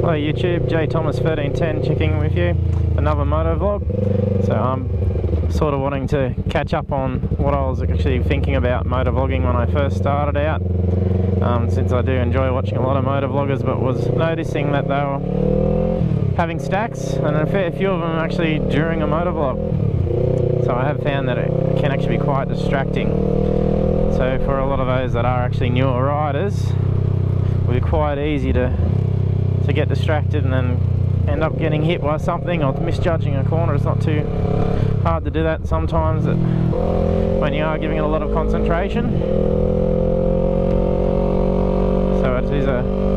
Hello YouTube, jthomas1310 checking in with you, another motovlog. So I'm sort of wanting to catch up on what I was actually thinking about motovlogging when I first started out, since I do enjoy watching a lot of motovloggers, but was noticing that they were having stacks, and a fair few of them actually during a motovlog. So I have found that it can actually be quite distracting. So for a lot of those that are actually newer riders, it will be quite easy to get distracted and then end up getting hit by something or misjudging a corner. It's not too hard to do that sometimes when you are giving it a lot of concentration. So it is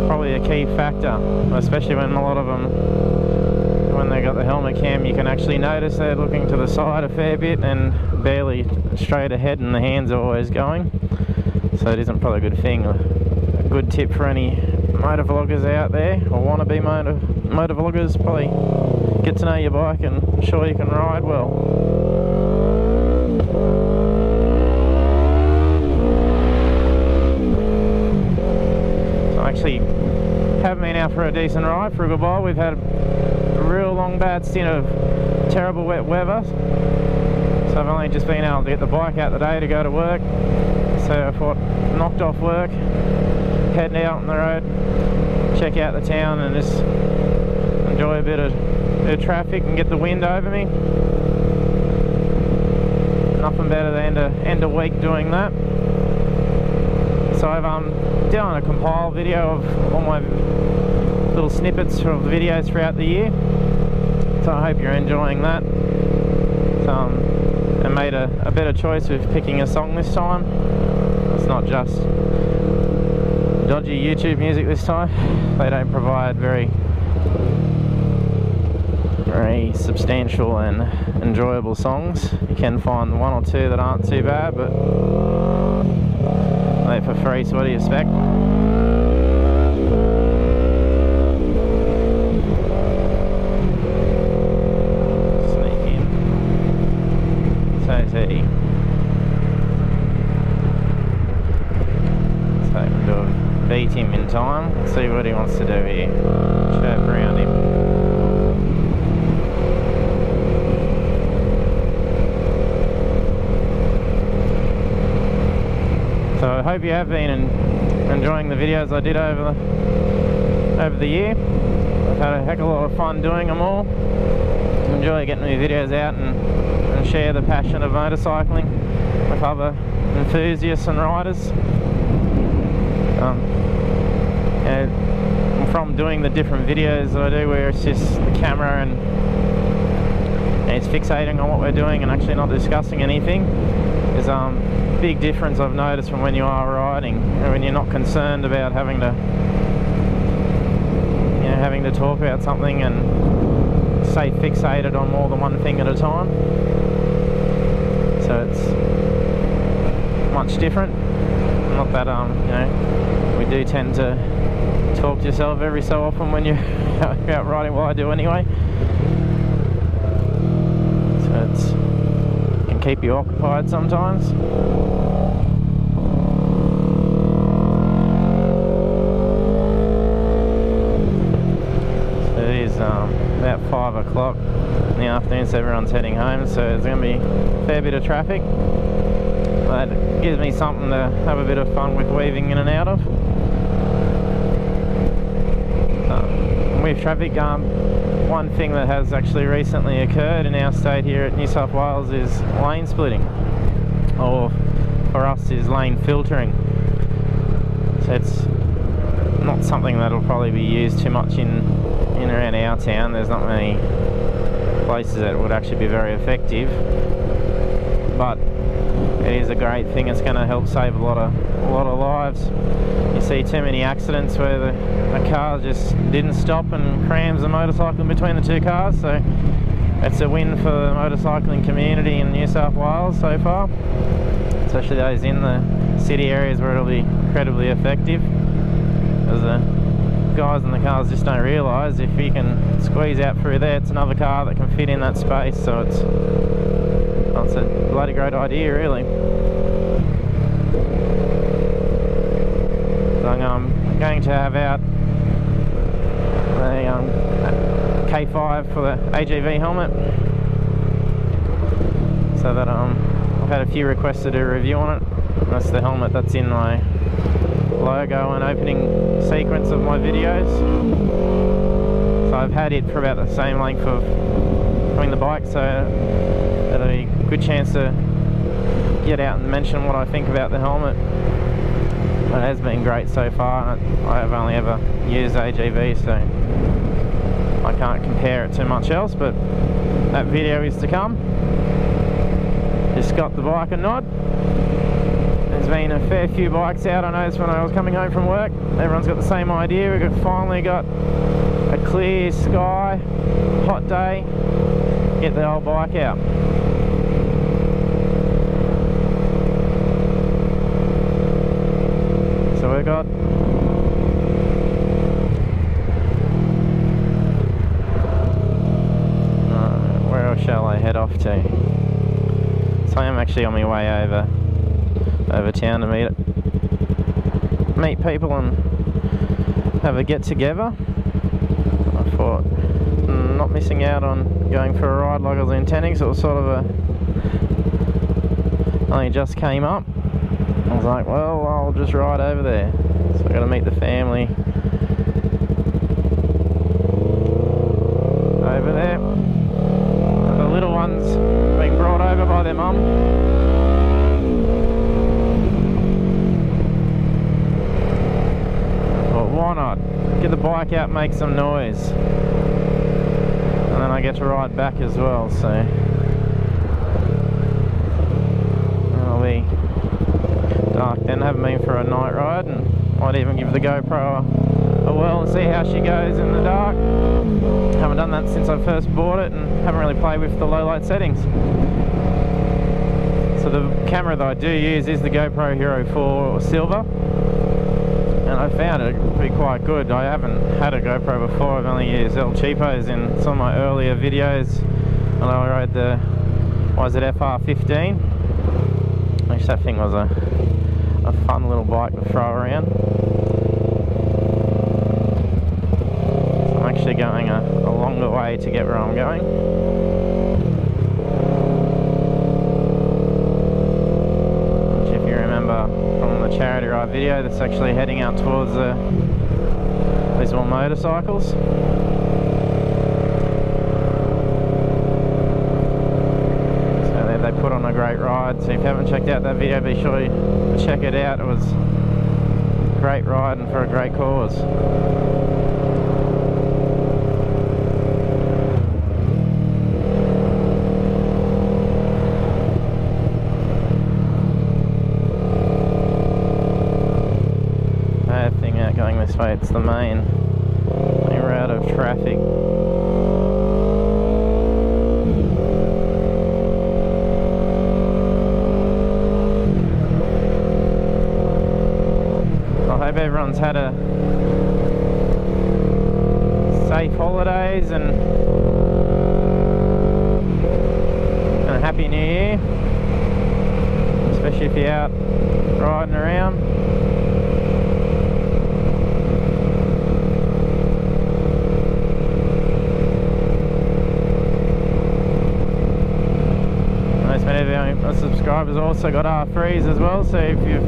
probably a key factor, especially when a lot of them, when they got the helmet cam, you can actually notice they're looking to the side a fair bit and barely straight ahead, and the hands are always going. So it isn't probably a good thing. A good tip for any motovloggers out there, or wannabe motovloggers, probably get to know your bike and ensure you can ride well. So I actually have been out for a decent ride for a good while. We've had a real long bad stint of terrible wet weather, so I've only just been able to get the bike out today to go to work. So I thought, knocked off work, heading out on the road, check out the town and just enjoy a bit of traffic and get the wind over me. Nothing better than to end a week doing that. So I've done a compile video of all my little snippets of the videos throughout the year. So I hope you're enjoying that. And made a better choice with picking a song this time. It's not just dodgy YouTube music this time. They don't provide very substantial and enjoyable songs. You can find one or two that aren't too bad, but they're for free, so what do you expect? Sneak in. So Teddy. So we can do a beat him in time. Let's see what he wants to do here. Chirp around him. So I hope you have been enjoying the videos I did over the year. I've had a heck of a lot of fun doing them all. Enjoy getting my videos out and share the passion of motorcycling with other enthusiasts and riders. And from doing the different videos that I do where it's just the camera and it's fixating on what we're doing and actually not discussing anything, is a big difference I've noticed from when you are riding, and when you're not concerned about having to talk about something and stay fixated on more than one thing at a time. So it's much different. Not that we do tend to talk to yourself every so often when you're out riding. Well, I do anyway. So it can keep you occupied sometimes. So it is about 5 o'clock in the afternoon, so everyone's heading home, so there's going to be a fair bit of traffic. That gives me something to have a bit of fun with weaving in and out of. With traffic, one thing that has actually recently occurred in our state here at New South Wales is lane splitting, or for us is lane filtering. So it's not something that'll probably be used too much in and around our town. There's not many places that would actually be very effective, but it is a great thing. It's going to help save a lot of lives. You see too many accidents where the car just didn't stop and crams the motorcycle in between the two cars. So it's a win for the motorcycling community in New South Wales so far, especially those in the city areas where it'll be incredibly effective, as the guys in the cars just don't realise if you can squeeze out through there, it's another car that can fit in that space. So it's a bloody great idea, really. So I'm going to have out K5 for the AGV helmet. So that I've had a few requests to do a review on it. That's the helmet that's in my logo and opening sequence of my videos. So I've had it for about the same length of between the bikes, so it'll be a good chance to get out and mention what I think about the helmet. It has been great so far. I have only ever used AGV, so I can't compare it to much else, but that video is to come. Just got the bike a nod. There's been a fair few bikes out, I noticed when I was coming home from work. Everyone's got the same idea. We've finally got a clear sky, hot day, get the old bike out. So we've got where else shall I head off to? So I am actually on my way over town to meet people and have a get together. I thought not missing out on going for a ride like I was intending, so it was sort of only just came up. I was like, well, I'll just ride over there. So I got to meet the family over there. And the little ones being brought over by their mum. But why not? Get the bike out, make some noise. And then I get to ride back as well, so I'll be dark then. Haven't been for a night ride, and might even give the GoPro a whirl and see how she goes in the dark. Haven't done that since I first bought it, and haven't really played with the low light settings. So the camera that I do use is the GoPro Hero 4 Silver, and I found it to be quite good. I haven't had a GoPro before. I've only used El Cheapos in some of my earlier videos, and I rode the FR15, which that thing was a fun little bike to throw around. So I'm actually going a longer way to get where I'm going. Which, if you remember from the charity ride video, that's actually heading out towards these little motorcycles. So they put on a great ride. So if you haven't checked out that video, be sure you check it out. It was a great ride and for a great cause. Bad thing out going this way, it's the main route of traffic. I hope everyone's had a safe holidays and a happy new year, especially if you're out riding around. Most many of my subscribers also got R3s as well, so if you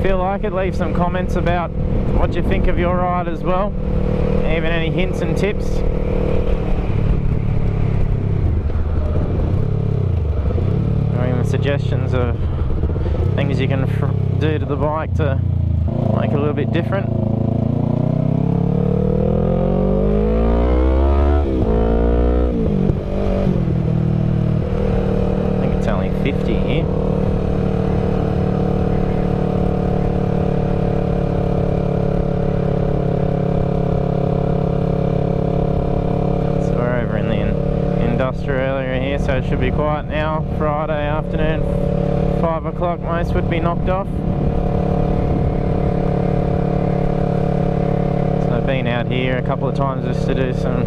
feel like it, leave some comments about what you think of your ride as well, even any hints and tips. Or even suggestions of things you can do to the bike to make it a little bit different. I think it's only 50 here. Earlier here, so it should be quiet now. Friday afternoon, 5 o'clock, most would be knocked off. So I've been out here a couple of times just to do some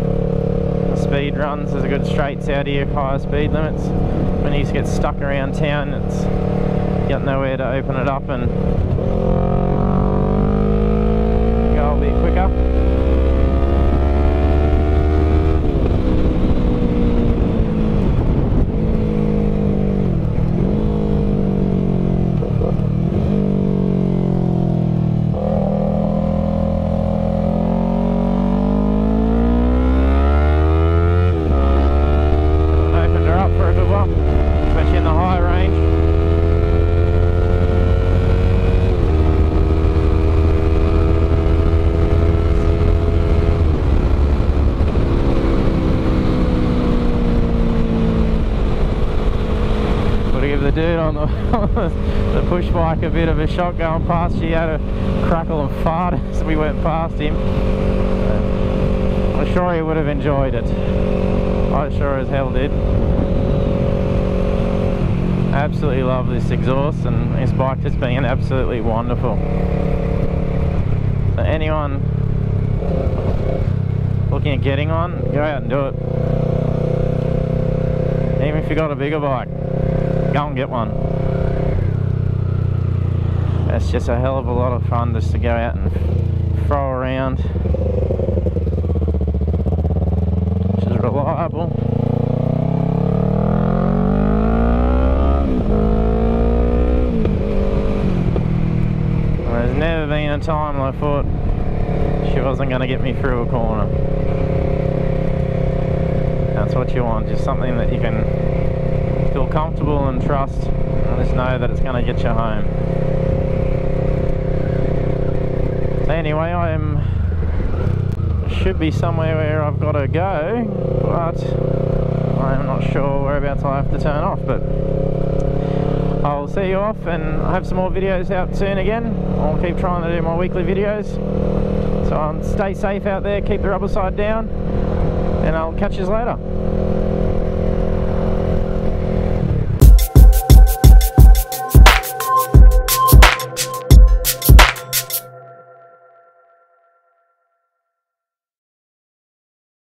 speed runs. There's a good straights out here, higher speed limits. When you just get stuck around town, it's got nowhere to open it up and go a bit quicker. the push bike a bit of a shock going past. She had a crackle and fart as we went past him. I'm sure he would have enjoyed it. I sure as hell did. Absolutely love this exhaust, and this bike has been absolutely wonderful. So anyone looking at getting on, go out and do it. Even if you got a bigger bike, go and get one. It's just a hell of a lot of fun just to go out and throw around. Which is reliable. There's never been a time I thought she wasn't going to get me through a corner. That's what you want, just something that you can feel comfortable and trust, and just know that it's going to get you home. So anyway, should be somewhere where I've got to go, but I'm not sure whereabouts I have to turn off, but I'll see you off, and I have some more videos out soon again. I'll keep trying to do my weekly videos. So stay safe out there, keep the rubber side down, and I'll catch you later.